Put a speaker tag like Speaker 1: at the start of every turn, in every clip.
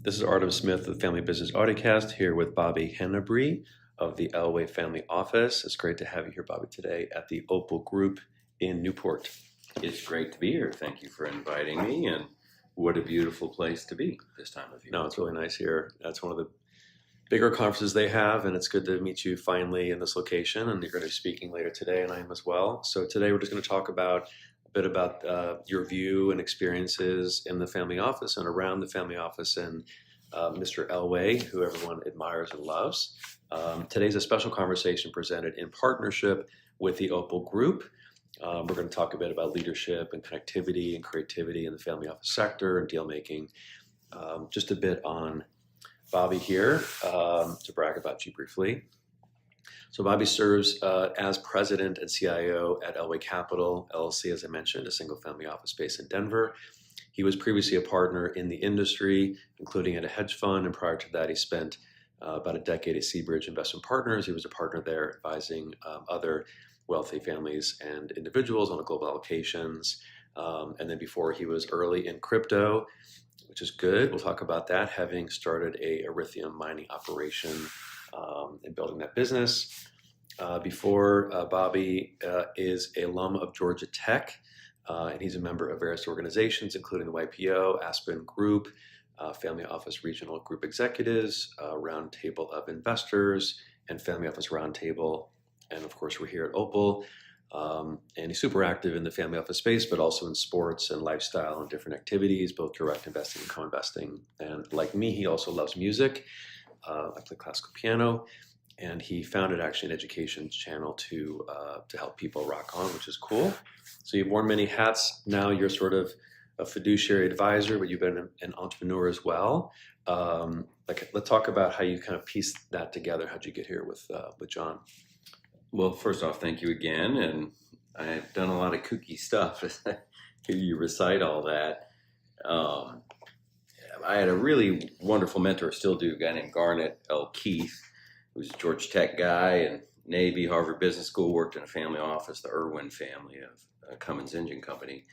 Speaker 1: This is Artem Smith of the Family Business Audiocast here with Bobby Hennebree of the Elway Family Office. It's great to have you here, Bobby, today at the Opal Group in Newport.
Speaker 2: It's great to be here. Thank you for inviting me, and what a beautiful place to be this time of year.
Speaker 1: No, it's really nice here. That's one of the bigger conferences they have, and it's good to meet you finally in this location. And you're going to be speaking later today, and I am as well. So today we're just going to talk about a bit about your view and experiences in the family office and around the family office, and Mr. Elway, who everyone admires and loves. Today's a special conversation presented in partnership with the Opal Group. We're going to talk a bit about leadership and connectivity and creativity in the family office sector and deal making. Just a bit on Bobby here to brag about you briefly. So Bobby serves as president and CIO at Elway Capital, LLC, as I mentioned, a single family office based in Denver. He was previously a partner in the industry, including at a hedge fund, and prior to that he spent about a decade at Seabridge Investment Partners. He was a partner there advising other wealthy families and individuals on global allocations. And then before, he was early in crypto, which is good. We'll talk about that, having started a erythium mining operation and building that business. Before, Bobby is an alum of Georgia Tech, and he's a member of various organizations, including the YPO, Aspen Group, Family Office Regional Group Executives, Roundtable of Investors, and Family Office Roundtable. And of course, we're here at Opal. And he's super active in the family office space, but also in sports and lifestyle and different activities, both direct investing and co-investing. And like me, he also loves music. I play classical piano, and he founded actually an education channel to help people rock on, which is cool. So you've worn many hats. Now you're sort of a fiduciary advisor, but you've been an entrepreneur as well. Let's talk about how you kind of pieced that together. How'd you get here with John?
Speaker 2: Well, first off, thank you again, and I've done a lot of kooky stuff as I hear you recite all that. I had a really wonderful mentor, still do, a guy named Garnet L. Keith, who's a Georgia Tech guy and Navy, Harvard Business School, worked in a family office, the Irwin family of Cummins Engine Company,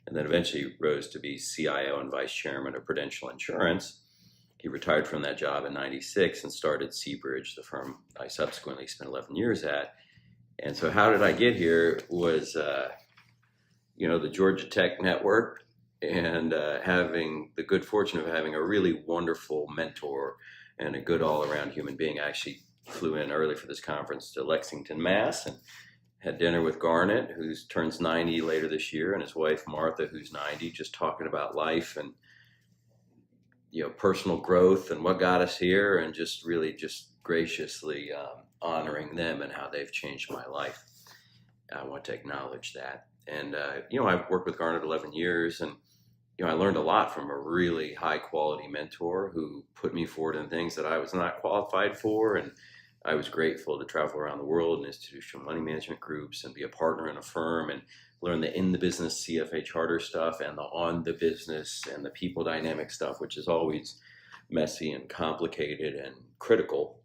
Speaker 2: and then eventually rose to be CIO and vice chairman of Prudential Insurance. He retired from that job in '96 and started Seabridge, the firm I subsequently spent 11 years at. And so how did I get here was, the Georgia Tech network, and having the good fortune of having a really wonderful mentor and a good all-around human being. I actually flew in early for this conference to Lexington, Mass, and had dinner with Garnet, who turns 90 later this year, and his wife, Martha, who's 90, just talking about life and personal growth and what got us here, and just really just graciously honoring them and how they've changed my life. I want to acknowledge that. And, I've worked with Garnet 11 years, and, I learned a lot from a really high quality mentor who put me forward in things that I was not qualified for. And I was grateful to travel around the world in institutional money management groups and be a partner in a firm and learn the in the business CFA charter stuff and the on the business and the people dynamic stuff, which is always messy and complicated and critical.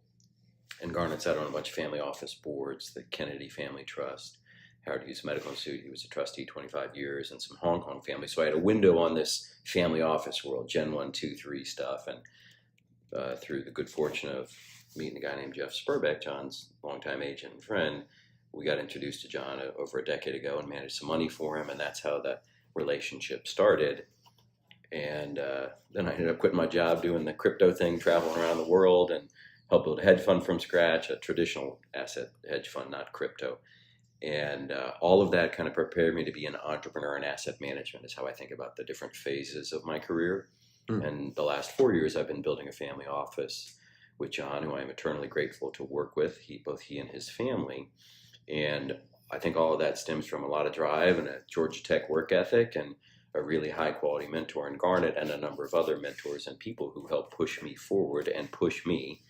Speaker 2: And Garnet sat on a bunch of family office boards, the Kennedy Family Trust, Howard Hughes Medical Institute. He was a trustee 25 years, and some Hong Kong families. So I had a window on this family office world, Gen 1, 2, 3 stuff. And through the good fortune of meeting a guy named Jeff Spurbeck, John's longtime agent and friend, we got introduced to John over a decade ago and managed some money for him. And that's how the relationship started. And then I ended up quitting my job doing the crypto thing, traveling around the world, and helped build a hedge fund from scratch, a traditional asset hedge fund, not crypto. And all of that kind of prepared me to be an entrepreneur in asset management, is how I think about the different phases of my career. And the last 4 years, I've been building a family office with John, who I'm eternally grateful to work with, both he and his family. And I think all of that stems from a lot of drive and a Georgia Tech work ethic and a really high quality mentor in Garnet, and a number of other mentors and people who helped push me forward and push me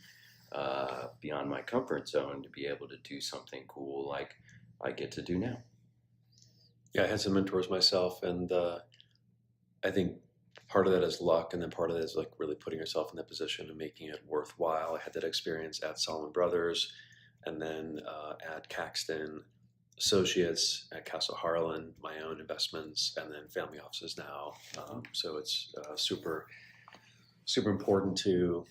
Speaker 2: beyond my comfort zone to be able to do something cool like I get to do now.
Speaker 1: Yeah, I had some mentors myself, and I think part of that is luck, and then part of that is like really putting yourself in that position and making it worthwhile. I had that experience at Solomon Brothers, and then at Caxton Associates, at Castle Harlan, my own investments, and then family offices now. So it's super super important to,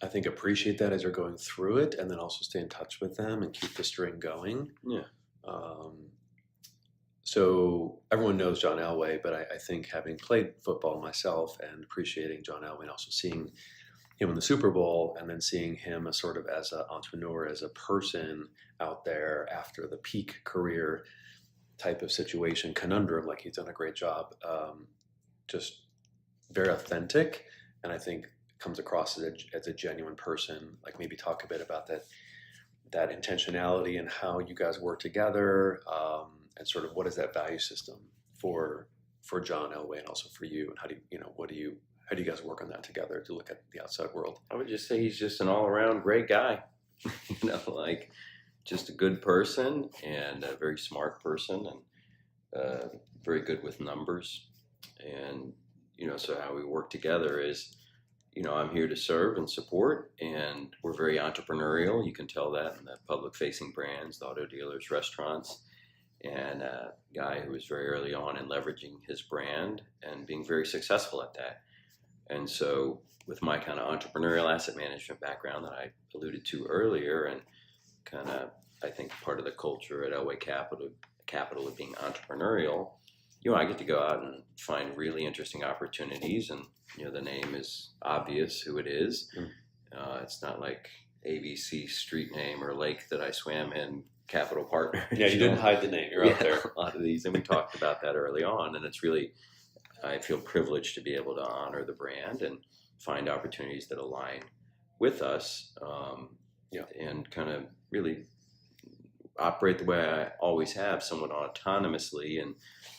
Speaker 1: I think, appreciate that as you're going through it, and then also stay in touch with them and keep the string going.
Speaker 2: Yeah.
Speaker 1: So everyone knows John Elway, but I think having played football myself and appreciating John Elway and also seeing him in the Super Bowl and then seeing him as sort of as an entrepreneur, as a person out there after the peak career type of situation, conundrum, like he's done a great job, just very authentic, and I think comes across as a genuine person. Like maybe talk a bit about that intentionality and how you guys work together, and sort of what is that value system for John Elway and also for you, and how do you guys work on that together to look at the outside world?
Speaker 2: I would just say he's just an all-around great guy. Like just a good person and a very smart person, and very good with numbers. And so how we work together is, I'm here to serve and support, and we're very entrepreneurial. You can tell that in the public-facing brands, the auto dealers, restaurants, and a guy who was very early on in leveraging his brand and being very successful at that. And so with my kind of entrepreneurial asset management background that I alluded to earlier, and kind of, I think part of the culture at Elway Capital of being entrepreneurial, I get to go out and find really interesting opportunities, and the name is obvious who it is. It's not like ABC street name or lake that I swam in, Capital Partners.
Speaker 1: Yeah, you didn't hide the name. You're out there.
Speaker 2: A lot of these, and we talked about that early on, and it's really, I feel privileged to be able to honor the brand and find opportunities that align with us, and kind of really operate the way I always have, somewhat autonomously, and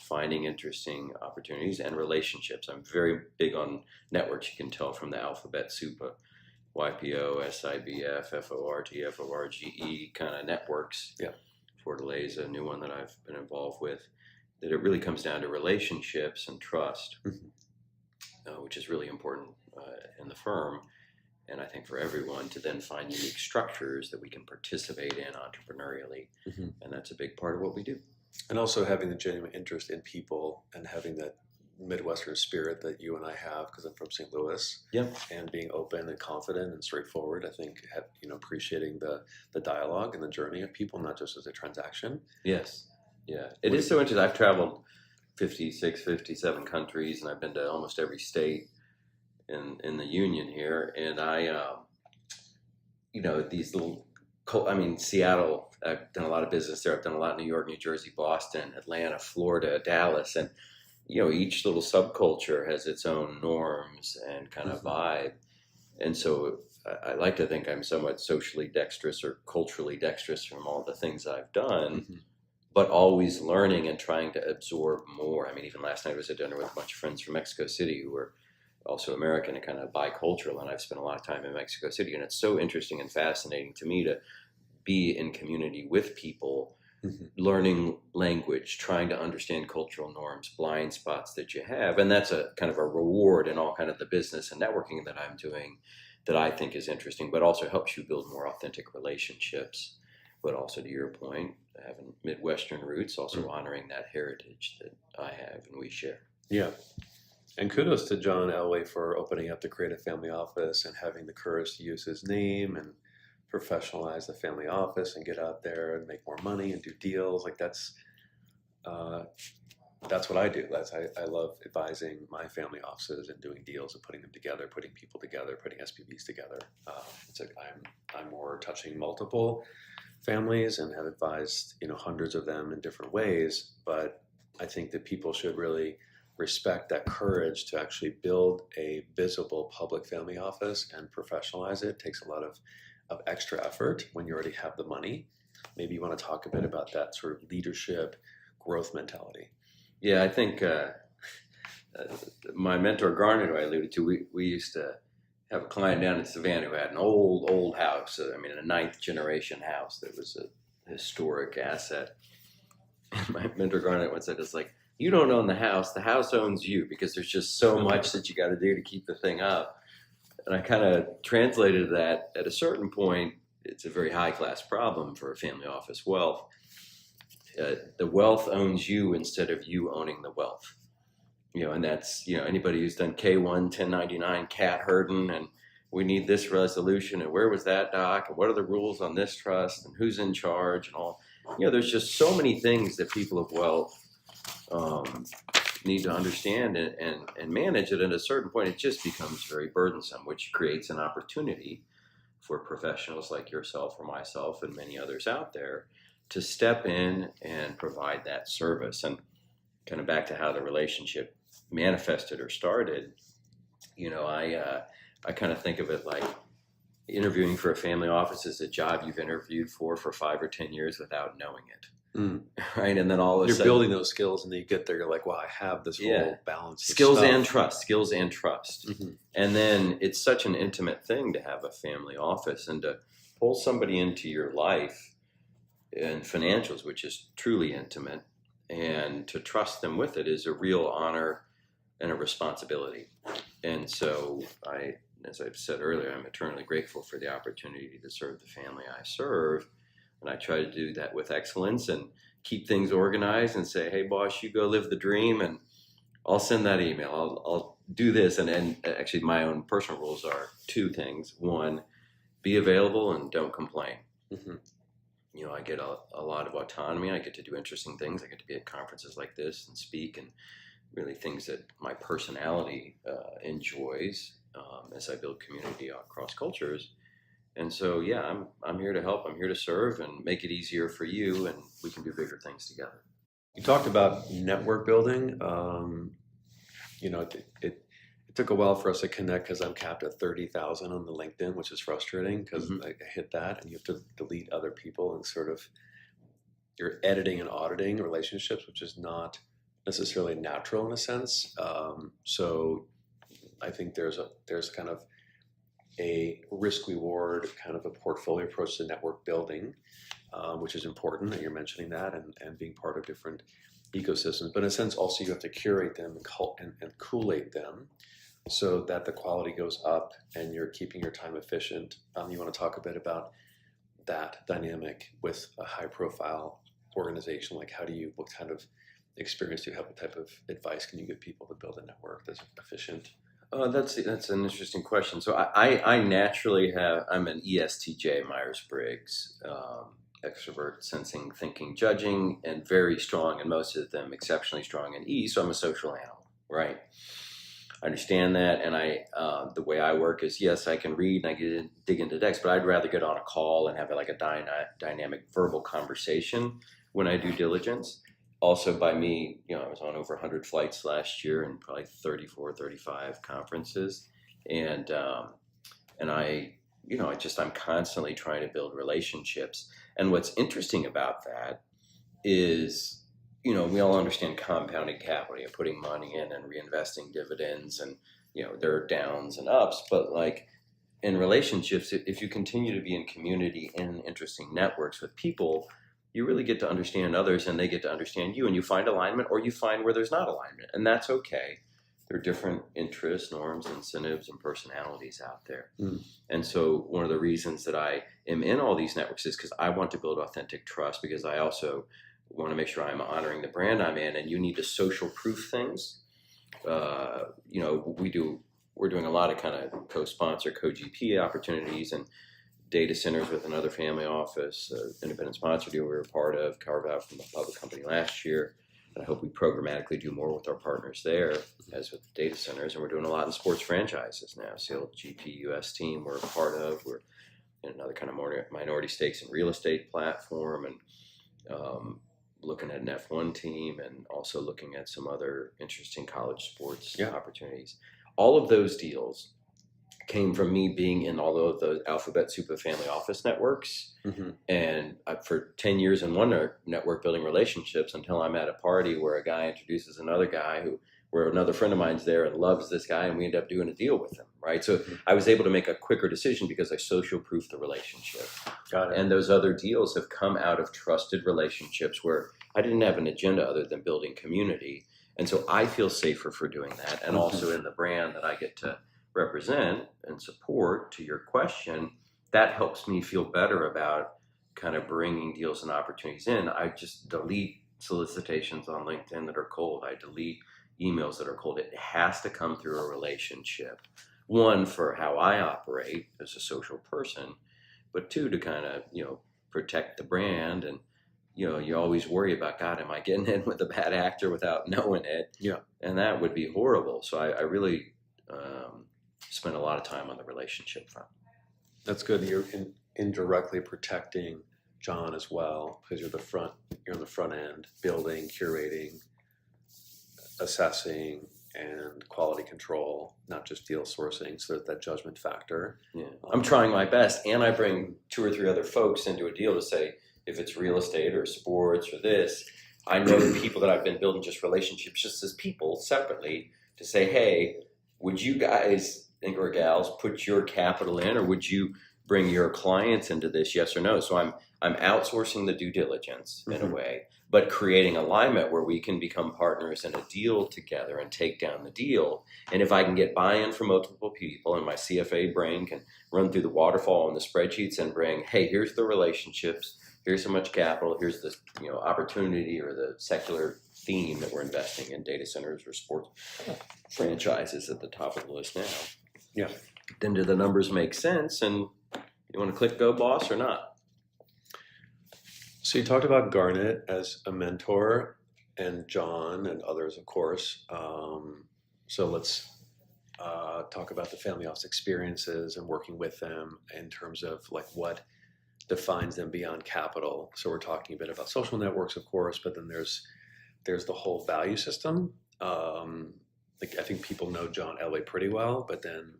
Speaker 2: finding interesting opportunities and relationships. I'm very big on networks. You can tell from the alphabet soup of YPO, SIBF, FORT, FORGE kind of networks.
Speaker 1: Yeah.
Speaker 2: Fortaleza is a new one that I've been involved with. That it really comes down to relationships and trust, which is really important in the firm. And I think for everyone to then find unique structures that we can participate in entrepreneurially. And that's a big part of what we do.
Speaker 1: And also having the genuine interest in people and having that Midwestern spirit that you and I have, because I'm from St. Louis.
Speaker 2: Yep.
Speaker 1: And being open and confident and straightforward. I think appreciating the dialogue and the journey of people, not just as a transaction.
Speaker 2: Yes. Yeah. It is so interesting. I've traveled 56, 57 countries, and I've been to almost every state in the union here. And I, these little, Seattle, I've done a lot of business there. I've done a lot in New York, New Jersey, Boston, Atlanta, Florida, Dallas. And, each little subculture has its own norms and kind of vibe. And so I like to think I'm somewhat socially dexterous or culturally dexterous from all the things I've done, but always learning and trying to absorb more. Even last night I was at dinner with a bunch of friends from Mexico City who were also American and kind of bicultural, and I've spent a lot of time in Mexico City, and it's so interesting and fascinating to me to be in community with people, learning language, trying to understand cultural norms, blind spots that you have. And that's a kind of a reward in all kind of the business and networking that I'm doing that I think is interesting, but also helps you build more authentic relationships. But also, to your point, having Midwestern roots, also honoring that heritage that I have and we share.
Speaker 1: Yeah. And kudos to John Elway for opening up the Creative Family Office and having the courage to use his name and professionalize the family office and get out there and make more money and do deals. Like that's what I do. I love advising my family offices and doing deals and putting them together, putting people together, putting SPVs together. I'm more touching multiple families and have advised hundreds of them in different ways. But I think that people should really respect that courage to actually build a visible public family office and professionalize it. It takes a lot of extra effort when you already have the money. Maybe you want to talk a bit about that sort of leadership growth mentality. Yeah,
Speaker 2: I think my mentor Garnet, who I alluded to, we used to have a client down in Savannah who had an old house. A ninth generation house that was a historic asset. And my mentor Garnet once said, "It's like, you don't own the house owns you, because there's just so much that you got to do to keep the thing up." And I kind of translated that at a certain point. It's a very high-class problem for a family office wealth. The wealth owns you instead of you owning the wealth. And that's, anybody who's done K1, 1099, cat herding, and we need this resolution, and where was that doc, and what are the rules on this trust, and who's in charge, and all. There's just so many things that people of wealth need to understand and manage it. At a certain point, it just becomes very burdensome, which creates an opportunity for professionals like yourself or myself and many others out there to step in and provide that service. And kind of back to how the relationship manifested or started, I kind of think of it like interviewing for a family office is a job you've interviewed for 5 or 10 years without knowing it. Right. And then all of a
Speaker 1: You're
Speaker 2: sudden,
Speaker 1: building those skills, and then you get there, you're like, wow, I have this whole balance.
Speaker 2: Skills and trust.
Speaker 1: Mm-hmm.
Speaker 2: And then it's such an intimate thing to have a family office and to pull somebody into your life and financials, which is truly intimate, and to trust them with it is a real honor and a responsibility. And so as I've said earlier, I'm eternally grateful for the opportunity to serve the family I serve. And I try to do that with excellence and keep things organized and say, hey, boss, you go live the dream, and I'll send that email. I'll do this. And actually, my own personal rules are 2 things. 1, be available and don't complain.
Speaker 1: Mm-hmm.
Speaker 2: I get a lot of autonomy. I get to do interesting things. I get to be at conferences like this and speak, and really things that my personality enjoys as I build community across cultures. And so, I'm here to help. I'm here to serve and make it easier for you, and we can do bigger things together.
Speaker 1: You talked about network building. It took a while for us to connect because I'm capped at 30,000 on the LinkedIn, which is frustrating because I hit that, and you have to delete other people, and sort of you're editing and auditing relationships, which is not necessarily natural in a sense. So I think there's kind of a risk reward, kind of a portfolio approach to network building, which is important that you're mentioning that, and being part of different ecosystems. But in a sense, also you have to curate them and collate them so that the quality goes up and you're keeping your time efficient. You want to talk a bit about that dynamic with a high profile organization? Like what kind of experience do you have? What type of advice can you give people to build a network that's efficient?
Speaker 2: That's an interesting question. So I naturally I'm an ESTJ, Myers-Briggs, extrovert, sensing, thinking, judging, and very strong, and most of them exceptionally strong in E. So I'm a social animal, right? I understand that, and the way I work is, yes, I can read and I can dig into text, but I'd rather get on a call and have like a dynamic verbal conversation when I do diligence. Also, by me, I was on over 100 flights last year and probably 34, 35 conferences. And I'm constantly trying to build relationships. And what's interesting about that is, we all understand compounding capital, putting money in and reinvesting dividends, and, there are downs and ups. But like in relationships, if you continue to be in community and interesting networks with people, you really get to understand others and they get to understand you, and you find alignment, or you find where there's not alignment, and that's okay. There are different interests, norms, incentives, and personalities out there. And so one of the reasons that I am in all these networks is because I want to build authentic trust, because I also want to make sure I'm honoring the brand I'm in, and you need to social proof things. We're doing a lot of kind of co-sponsor, co-GP opportunities, and data centers with another family office, independent sponsor deal we were a part of, carve out from a public company last year. And I hope we programmatically do more with our partners there, as with data centers. And we're doing a lot in sports franchises now. GP US team we're a part of. We're in another kind of more minority stakes in real estate platform, and looking at an F1 team, and also looking at some other interesting college sports opportunities. All of those deals came from me being in all of those alphabet soup of family office networks. And for 10 years in one network, building relationships, until I'm at a party where a guy introduces another guy where another friend of mine's there and loves this guy, and we end up doing a deal with him, right? So I was able to make a quicker decision because I social proofed the relationship.
Speaker 1: Got it.
Speaker 2: And those other deals have come out of trusted relationships where I didn't have an agenda other than building community. And so I feel safer for doing that, and also in the brand that I get to represent and support. To your question, that helps me feel better about kind of bringing deals and opportunities in. I just delete solicitations on LinkedIn that are cold. I delete emails that are cold. It has to come through a relationship. One, for how I operate as a social person, but two, to kind of, protect the brand. And, you always worry about, God, am I getting in with a bad actor without knowing it?
Speaker 1: Yeah.
Speaker 2: And that would be horrible. So I really spend a lot of time on the relationship front.
Speaker 1: That's good. You're indirectly protecting John as well, because you're on the front end, building, curating, assessing, and quality control, not just deal sourcing. So that judgment factor.
Speaker 2: Yeah, I'm trying my best, and I bring 2 or 3 other folks into a deal to say, if it's real estate or sports or this, I know the people that I've been building just relationships just as people separately to say, hey, would you guys or gals put your capital in, or would you bring your clients into this? Yes or no. So I'm outsourcing the due diligence in a way, but creating alignment where we can become partners in a deal together and take down the deal. And if I can get buy-in from multiple people, and my CFA brain can run through the waterfall and the spreadsheets and bring, hey, here's the relationships, here's so much capital, here's the opportunity or the secular theme that we're investing in, data centers or sports franchises at the top of the list now.
Speaker 1: Yeah.
Speaker 2: Then do the numbers make sense? And you want to click go, boss, or not?
Speaker 1: So you talked about Garnet as a mentor, and John and others, of course. So let's talk about the family office experiences and working with them in terms of like what defines them beyond capital. So we're talking a bit about social networks, of course, but then there's the whole value system. Like I think people know John Elway pretty well, but then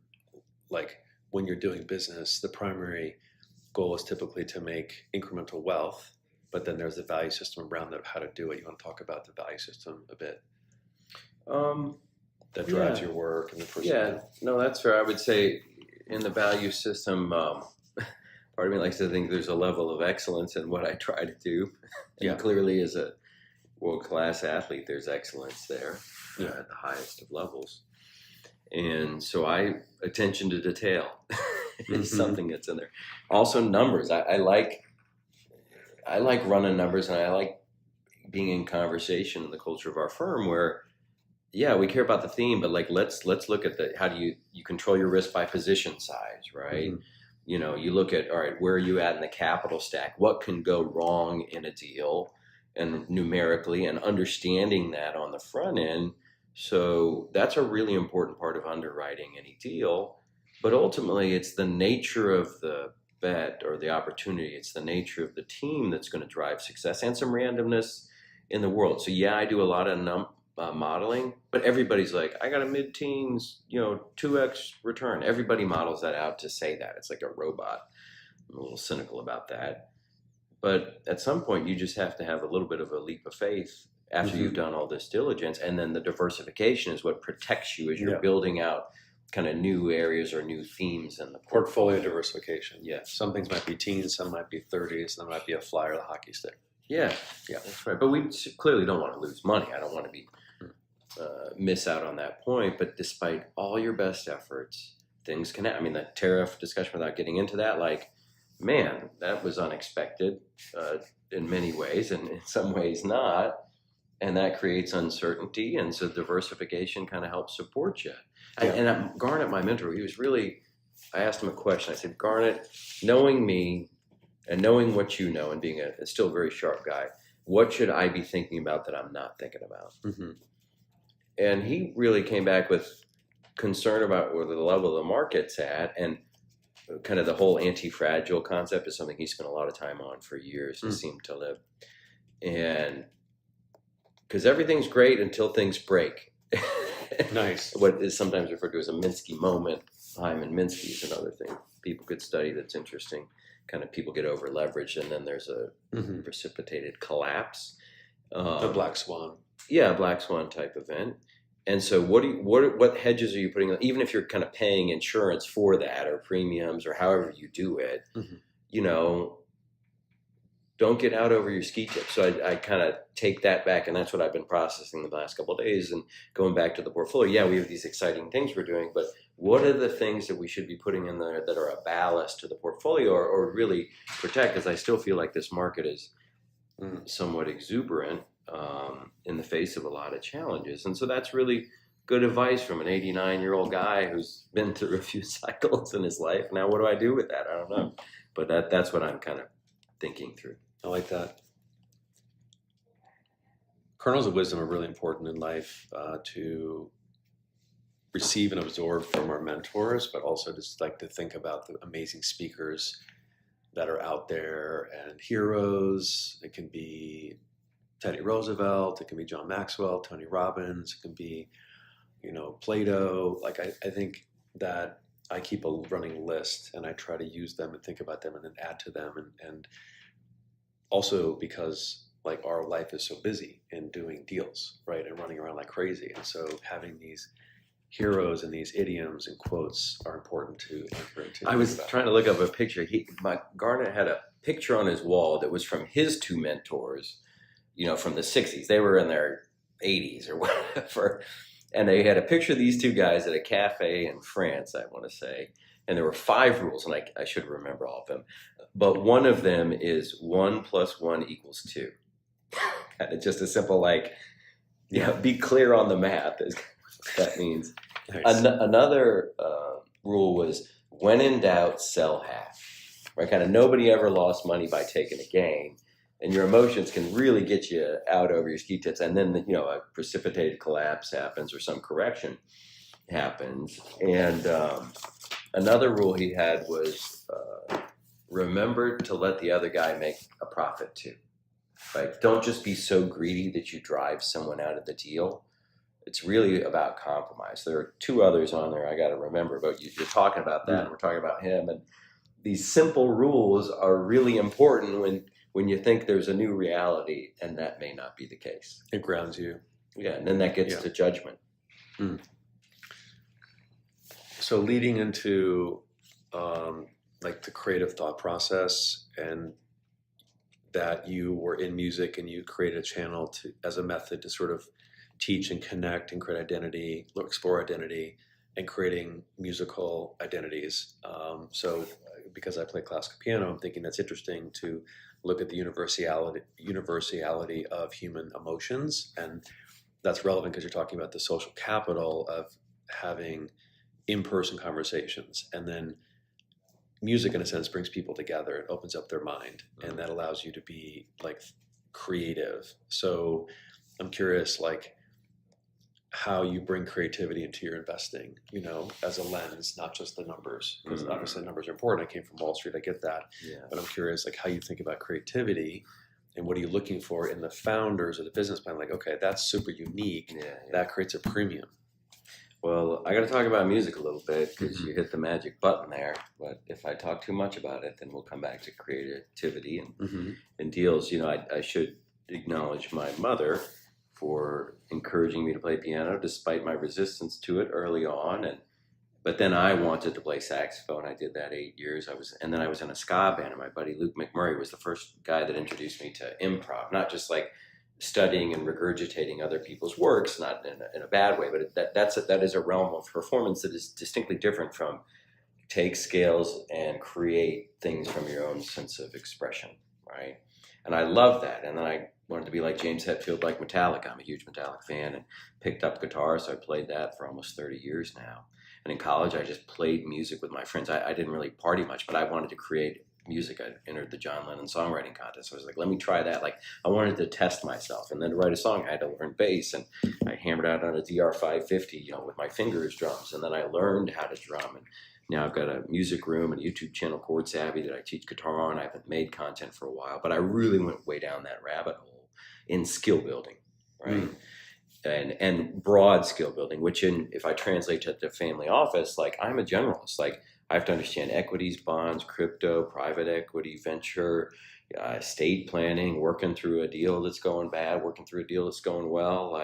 Speaker 1: like when you're doing business, the primary goal is typically to make incremental wealth, but then there's the value system around that of how to do it. You want to talk about the value system a bit? That drives your work and the person.
Speaker 2: Yeah, no, that's fair. I would say in the value system, part of me likes to think there's a level of excellence in what I try to do. And clearly as a world-class athlete, there's excellence there at the highest of levels. And so attention to detail is something that's in there. Also numbers. I like running numbers, and I like being in conversation in the culture of our firm where, we care about the theme, but like let's look at how do you control your risk by position size, right? You look at, all right, where are you at in the capital stack? What can go wrong in a deal, and numerically, and understanding that on the front end. So that's a really important part of underwriting any deal. But ultimately, it's the nature of the bet or the opportunity. It's the nature of the team that's going to drive success, and some randomness in the world. So I do a lot of modeling, but everybody's like, I got a mid-teens, 2x return. Everybody models that out to say that. It's like a robot. I'm a little cynical about that. But at some point, you just have to have a little bit of a leap of faith after you've done all this diligence. And then the diversification is what protects you as you're building out kind of new areas or new themes in the
Speaker 1: portfolio diversification.
Speaker 2: Yeah.
Speaker 1: Some things might be teens, some might be 30s, some might be a fly or the hockey stick.
Speaker 2: Yeah, that's right. But we clearly don't want to lose money. I don't want to be miss out on that point. But despite all your best efforts, things can happen. I mean, that tariff discussion, without getting into that, like, man, that was unexpected in many ways, and in some ways not. And that creates uncertainty. And so diversification kind of helps support you. And Garnet, my mentor, I asked him a question. I said, Garnet, knowing me and knowing what you know and being a still very sharp guy, what should I be thinking about that I'm not thinking about? And he really came back with concern about where the level of the market's at, and kind of the whole anti-fragile concept is something he spent a lot of time on for years and seemed to live. And because everything's great until things break.
Speaker 1: Nice.
Speaker 2: What is sometimes referred to as a Minsky moment. Hyman Minsky is another thing people could study that's interesting. Kind of people get over leveraged, and then there's a precipitated collapse.
Speaker 1: The black swan.
Speaker 2: Yeah, a black swan type event. And so what hedges are you putting on? Even if you're kind of paying insurance for that, or premiums, or however you do it, don't get out over your ski tips. So I kind of take that back, and that's what I've been processing the last couple of days, and going back to the portfolio. Yeah, we have these exciting things we're doing, but what are the things that we should be putting in there that are a ballast to the portfolio, or really protect? Because I still feel like this market is somewhat exuberant, in the face of a lot of challenges. And so that's really good advice from an 89-year-old guy who's been through a few cycles in his life. Now, what do I do with that? I don't know. But that's what I'm kind of thinking through.
Speaker 1: I like that. Kernels of wisdom are really important in life to receive and absorb from our mentors, but also just like to think about the amazing speakers that are out there and heroes. It can be Teddy Roosevelt, it can be John Maxwell, Tony Robbins, it can be, Plato. Like I think that I keep a running list and I try to use them and think about them and then add to them. And also because like our life is so busy in doing deals, right? And running around like crazy. And so having these heroes and these idioms and quotes are important to anchor into.
Speaker 2: I was trying to look up a picture. Garnet had a picture on his wall that was from his two mentors, from the 60s. They were in their 80s or whatever. And they had a picture of these two guys at a cafe in France, I want to say. And there were 5 rules, and I should remember all of them. But one of them is 1 + 1 = 2. Kind of just a simple, be clear on the math is what that means.
Speaker 1: Nice.
Speaker 2: Another rule was, when in doubt, sell half. Right? Kind of nobody ever lost money by taking a gain. And your emotions can really get you out over your ski tips. And then, a precipitated collapse happens or some correction happens. And another rule he had was remember to let the other guy make a profit too. Right? Don't just be so greedy that you drive someone out of the deal. It's really about compromise. There are 2 others on there I got to remember, but you're talking about that, and we're talking about him. And these simple rules are really important when you think there's a new reality, and that may not be the case.
Speaker 1: It grounds you.
Speaker 2: Yeah, and then that gets to judgment.
Speaker 1: Mm. So leading into the creative thought process, and that you were in music and you created a channel as a method to sort of teach and connect and create identity, explore identity, and creating musical identities. So because I play classical piano, I'm thinking that's interesting to look at the universality of human emotions. And that's relevant because you're talking about the social capital of having in-person conversations. And then music, in a sense, brings people together. It opens up their mind, and that allows you to be creative. So I'm curious, how you bring creativity into your investing, as a lens, not just the numbers, because obviously the numbers are important. I came from Wall Street, I get that.
Speaker 2: Yeah.
Speaker 1: But I'm curious, how you think about creativity, and what are you looking for in the founders of the business plan? Okay, that's super unique.
Speaker 2: Yeah.
Speaker 1: That creates a premium.
Speaker 2: Well, I got to talk about music a little bit because you hit the magic button there. But if I talk too much about it, then we'll come back to creativity and deals. I should acknowledge my mother for encouraging me to play piano despite my resistance to it early on. But then I wanted to play saxophone. I did that 8 years. I was in a ska band, and my buddy Luke McMurray was the first guy that introduced me to improv, not just studying and regurgitating other people's works, not in a bad way, but that is a realm of performance that is distinctly different from take scales and create things from your own sense of expression, right? And I love that. And then I wanted to be like James Hetfield, like Metallica. I'm a huge Metallica fan, and picked up guitar, so I played that for almost 30 years now. And in college, I just played music with my friends. I didn't really party much, but I wanted to create music. I entered the John Lennon songwriting contest. I was like, let me try that. I wanted to test myself. And then to write a song, I had to learn bass, and I hammered out on a DR550, with my fingers drums. And then I learned how to drum. And now I've got a music room and a YouTube channel, Chord Savvy, that I teach guitar on. I haven't made content for a while, but I really went way down that rabbit hole in skill building, right? And broad skill building, which if I translate to the family office, I'm a generalist. I have to understand equities, bonds, crypto, private equity, venture, estate planning, working through a deal that's going bad, working through a deal that's going well,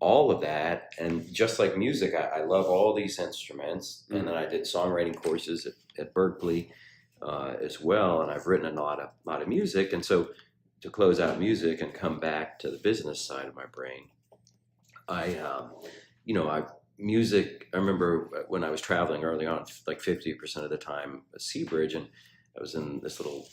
Speaker 2: all of that. And just like music, I love all these instruments. And then I did songwriting courses at Berkeley as well. And I've written a lot of music. And so to close out music and come back to the business side of my brain, music, I remember when I was traveling early on, 50% of the time at Seabridge, and I was in this little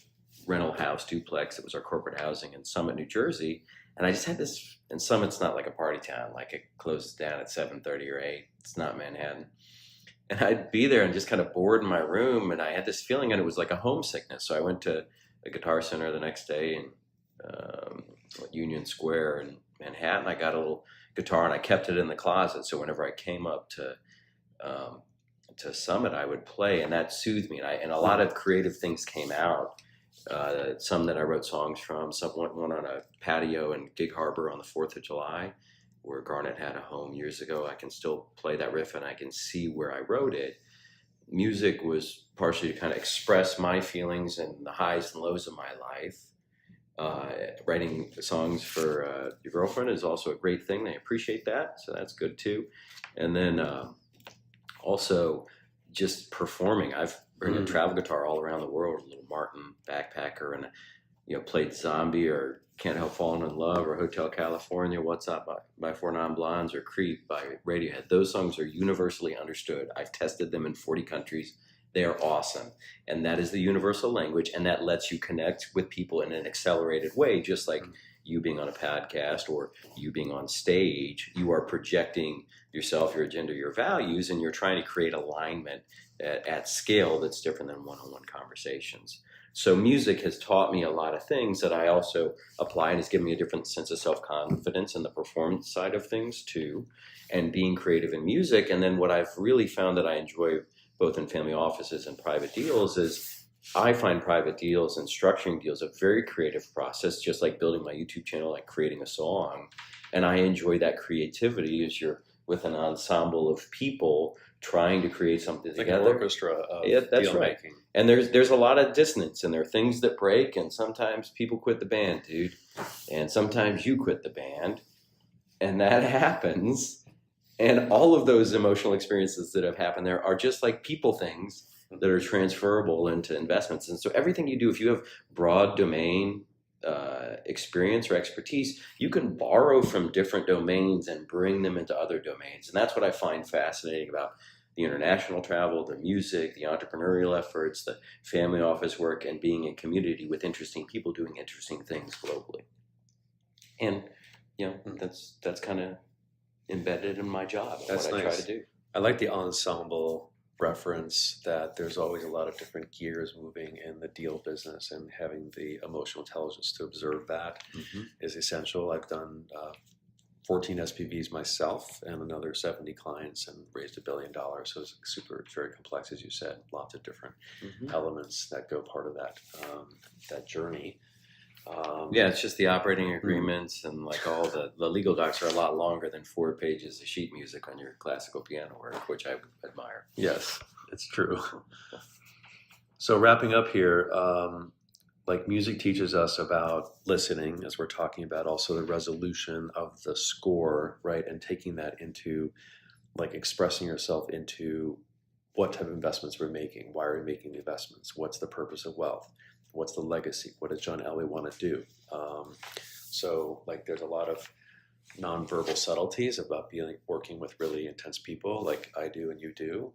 Speaker 2: rental house duplex. It was our corporate housing in Summit, New Jersey. And I just had this, and Summit's not like a party town, like it closes down at 7:30 or 8. It's not Manhattan. And I'd be there and just kind of bored in my room. And I had this feeling, and it was like a homesickness. So I went to a Guitar Center the next day in Union Square in Manhattan. I got a little guitar and I kept it in the closet. So whenever I came up to Summit, I would play, and that soothed me. And a lot of creative things came out. Some that I wrote songs from, one on a patio in Gig Harbor on the 4th of July, where Garnet had a home years ago. I can still play that riff and I can see where I wrote it. Music was partially to kind of express my feelings and the highs and lows of my life. Writing songs for your girlfriend is also a great thing. They appreciate that, so that's good too. And then also just performing. I've bring a travel guitar all around the world, a little Martin backpacker, and played Zombie or Can't Help Falling in Love or Hotel California, What's Up by Four Non Blondes or Creep by Radiohead. Those songs are universally understood. I've tested them in 40 countries. They are awesome. And that is the universal language, and that lets you connect with people in an accelerated way, just like you being on a podcast or you being on stage. You are projecting yourself, your agenda, your values, and you're trying to create alignment at scale that's different than one-on-one conversations. So music has taught me a lot of things that I also apply, and has given me a different sense of self-confidence in the performance side of things too, and being creative in music. And then what I've really found that I enjoy both in family offices and private deals is I find private deals and structuring deals a very creative process, just like building my YouTube channel, like creating a song. And I enjoy that creativity as you're with an ensemble of people trying to create something
Speaker 1: like
Speaker 2: together.
Speaker 1: An orchestra of
Speaker 2: That's
Speaker 1: deal
Speaker 2: right.
Speaker 1: making.
Speaker 2: And there's a lot of dissonance, and there are things that break, and sometimes people quit the band, dude. And sometimes you quit the band, and that happens. And all of those emotional experiences that have happened there are just like people things that are transferable into investments. And so everything you do, if you have broad domain experience or expertise, you can borrow from different domains and bring them into other domains. And that's what I find fascinating about the international travel, the music, the entrepreneurial efforts, the family office work, and being in community with interesting people doing interesting things globally. And that's kind of embedded in my job.
Speaker 1: That's
Speaker 2: what I
Speaker 1: nice.
Speaker 2: try to do.
Speaker 1: I like the ensemble reference, that there's always a lot of different gears moving in the deal business, and having the emotional intelligence to observe that is essential. I've done 14 SPVs myself and another 70 clients and raised $1 billion. So it's very complex, as you said, lots of different elements that go part of that journey.
Speaker 2: Yeah, it's just the operating agreements and like all the legal docs are a lot longer than 4 pages of sheet music on your classical piano work, which I admire.
Speaker 1: Yes, it's true. So wrapping up here, like music teaches us about listening, as we're talking about, also the resolution of the score, right? And taking that into like expressing yourself into what type of investments we're making. Why are we making the investments? What's the purpose of wealth? What's the legacy? What does John Elway want to do? So like there's a lot of nonverbal subtleties about working with really intense people like I do and you do.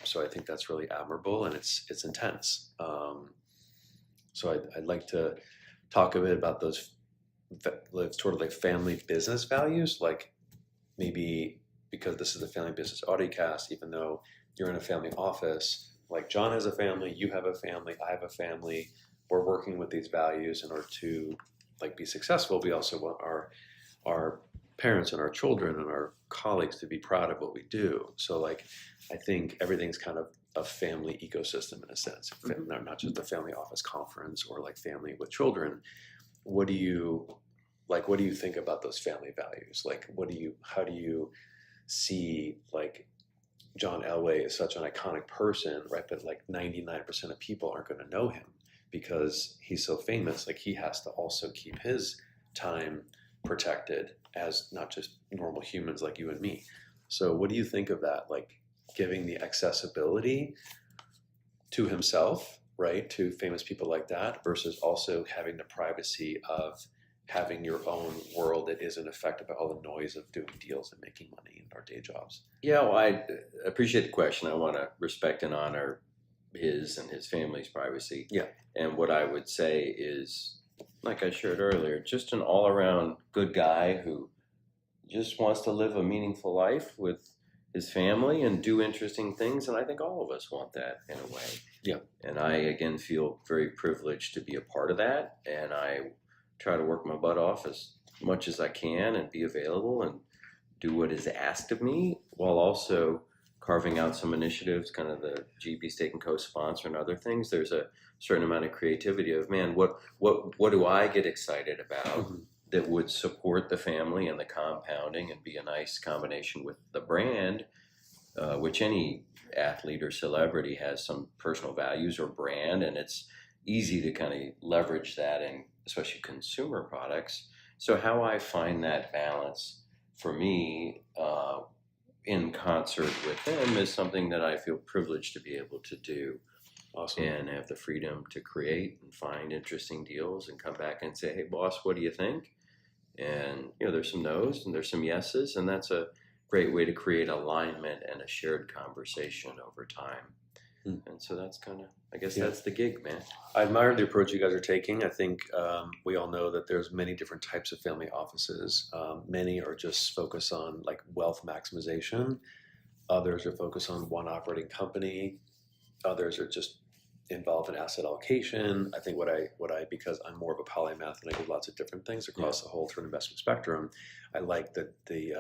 Speaker 1: So I think that's really admirable, and it's intense. So I'd like to talk a bit about those sort of like family business values, like maybe because this is the family business Audiocast, even though you're in a family office, like John has a family, you have a family, I have a family. We're working with these values in order to like be successful. We also want our parents and our children and our colleagues to be proud of what we do. So like I think everything's kind of a family ecosystem in a sense, not just a family office conference or like family with children. What do you think about those family values? Like how do you see like John Elway is such an iconic person, right? But like 99% of people aren't going to know him because he's so famous. Like he has to also keep his time protected as not just normal humans like you and me. So what do you think of that? Like giving the accessibility to himself, right? To famous people like that, versus also having the privacy of having your own world that isn't affected by all the noise of doing deals and making money in our day jobs.
Speaker 2: Yeah, well, I appreciate the question. I want to respect and honor his and his family's privacy.
Speaker 1: Yeah.
Speaker 2: And what I would say is, like I shared earlier, just an all-around good guy who just wants to live a meaningful life with his family and do interesting things. And I think all of us want that in a way.
Speaker 1: Yeah.
Speaker 2: And I, again, feel very privileged to be a part of that. And I try to work my butt off as much as I can and be available and do what is asked of me, while also carving out some initiatives, kind of the GB's taking co-sponsor and other things. There's a certain amount of creativity of, man, what do I get excited about that would support the family and the compounding and be a nice combination with the brand, which any athlete or celebrity has some personal values or brand, and it's easy to kind of leverage that in especially consumer products. So how I find that balance for me in concert with them is something that I feel privileged to be able to do.
Speaker 1: Awesome.
Speaker 2: And have the freedom to create and find interesting deals and come back and say, hey, boss, what do you think? And, there's some no's and there's some yeses, and that's a great way to create alignment and a shared conversation over time. And so that's kind of, I guess that's the gig, man.
Speaker 1: I admire the approach you guys are taking. I think we all know that there's many different types of family offices. Many are just focused on like wealth maximization. Others are focused on one operating company. Others are just involved in asset allocation. I think what I because I'm more of a polymath and I do lots of different things across the whole investment spectrum. I like that the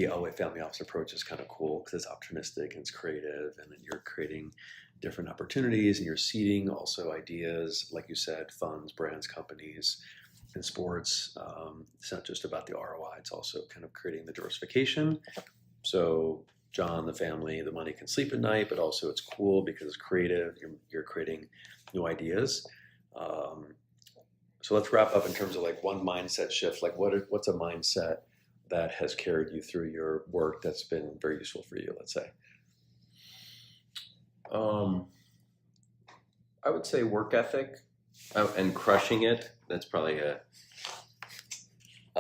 Speaker 1: Elway family office approach is kind of cool because it's opportunistic and it's creative, and then you're creating different opportunities and you're seeding also ideas, like you said, funds, brands, companies. In sports, it's not just about the ROI; it's also kind of creating the diversification. So John, the family, the money can sleep at night, but also it's cool because it's creative. You're creating new ideas. So let's wrap up in terms of like one mindset shift. Like what's a mindset that has carried you through your work that's been very useful for you, let's say?
Speaker 2: I would say work ethic and crushing it. That's probably a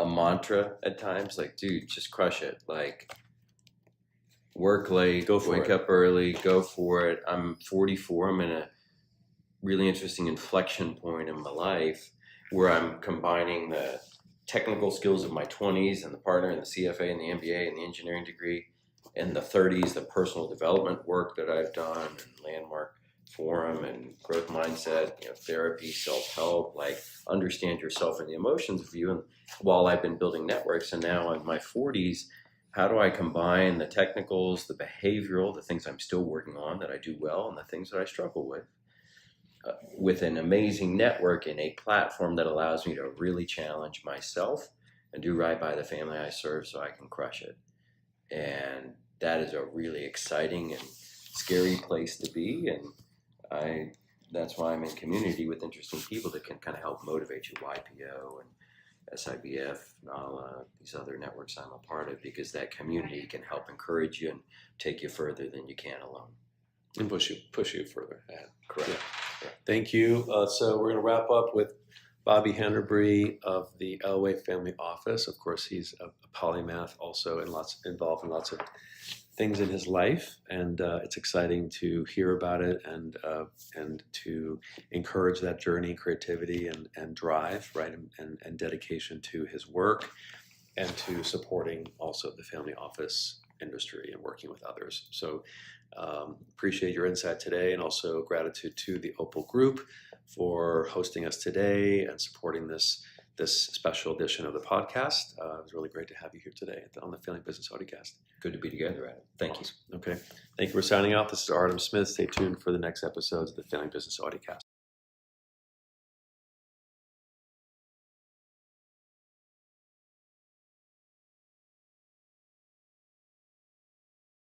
Speaker 2: mantra at times. Like, dude, just crush it. Like, work late, wake up early, go for it. I'm 44. I'm in a really interesting inflection point in my life where I'm combining the technical skills of my 20s and the partner and the CFA and the MBA and the engineering degree, and the 30s, the personal development work that I've done, and Landmark Forum and growth mindset, therapy, self-help, like understand yourself and the emotions of you. And while I've been building networks, and now in my 40s, how do I combine the technicals, the behavioral, the things I'm still working on that I do well, and the things that I struggle with an amazing network and a platform that allows me to really challenge myself and do right by the family I serve so I can crush it. And that is a really exciting and scary place to be. And that's why I'm in community with interesting people that can kind of help motivate you, YPO and SIBF and all these other networks I'm a part of, because that community can help encourage you and take you further than you can alone.
Speaker 1: And push you further ahead.
Speaker 2: Correct.
Speaker 1: Yeah. Thank you. So we're going to wrap up with Bobby Henderbury of the Elway Family Office. Of course, he's a polymath, also involved in lots of things in his life, and it's exciting to hear about it and to encourage that journey, creativity, and drive, right, and dedication to his work, and to supporting also the family office industry and working with others. So appreciate your insight today, and also gratitude to the Opal Group for hosting us today and supporting this special edition of the podcast. It was really great to have you here today on the Family Business Audiocast.
Speaker 2: Good to be together, Adam. Thank you.
Speaker 1: Okay. Thank you for signing out. This is Artem Smith. Stay tuned for the next episodes of the Family Business Audiocast.